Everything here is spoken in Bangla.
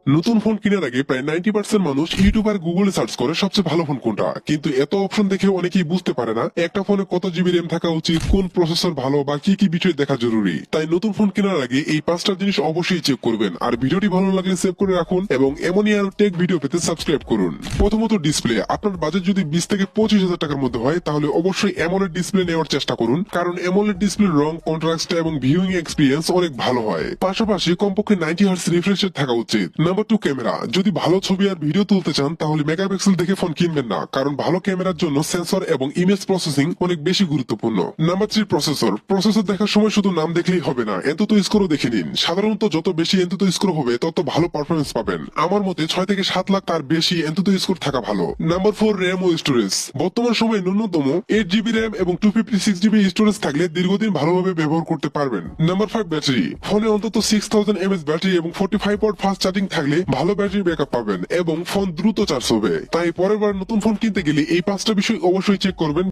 নতুন ফোন কেনার আগে প্রায় 90% মানুষ ইউটিউব আর গুগলে সার্চ করে সবচেয়ে ভালো ফোন কোনটা, কিন্তু এত অপশন দেখে অনেকেই বুঝতে পারে না একটা ফোনে কত জিবি র্যাম থাকা উচিত, কোন প্রসেসর ভালো বা কি কি বিষয় দেখা জরুরি। তাই নতুন ফোন কেনার আগে এই 5টা জিনিস অবশ্যই চেক করবেন। আর ভিডিওটি ভালো লাগলে সেভ করে রাখুন এবং এমনই আরো টেক ভিডিও পেতে সাবস্ক্রাইব করুন। প্রথমত ডিসপ্লে। আপনার বাজেট যদি 20 থেকে 25,000 টাকার মধ্যে হয় তাহলে অবশ্যই অ্যামোলেড ডিসপ্লে নেওয়ার চেষ্টা করুন, কারণ অ্যামোলেড ডিসপ্লের রং, কন্ট্রাস্ট এবং ভিউইং এক্সপিরিয়েন্স অনেক ভালো হয়। পাশাপাশি কমপক্ষে 90 হার্টজ রিফ্রেশ রেট থাকা উচিত। Number 2 camera. যদি ভালো ছবি আর ভিডিও তুলতে চান তাহলে মেগাপিক্সেল দেখে ফোন কিনবেন না, কারণ ভালো ক্যামেরার জন্য সেন্সর এবং ইমেজ প্রসেসিং অনেক বেশি গুরুত্বপূর্ণ। Number 3 processor. প্রসেসর দেখার সময় শুধু নাম দেখলেই হবে না, এন্তুতো স্কোরও দেখে নিন। সাধারণত যত বেশি এন্তুতো স্কোর হবে তত ভালো পারফরমেন্স পাবেন। আমার মতে 6 থেকে 7 লাখ তার বেশি এন্তুতো স্কোর থাকা ভালো। নাম্বার 4 র্যাম ও স্টোরেজ। বর্তমান সময়ে ন্যূনতম 8 জিবি র্যাম এবং 256 জিবি স্টোরেজ থাকলে দীর্ঘদিন ভালোভাবে ব্যবহার করতে পারবেন। Number 5 battery. ফোনে অন্তত 6000 mAh ব্যাটারি এবং 45 ওয়াট ফাস্ট চার্জিং থাকলে ভালো ব্যাটারি ব্যাকআপ পাবেন এবং ফোন দ্রুত চার্জ হবে। তাই পরের বার নতুন ফোন কিনতে গেলে এই 5টা বিষয় অবশ্যই চেক করবেন।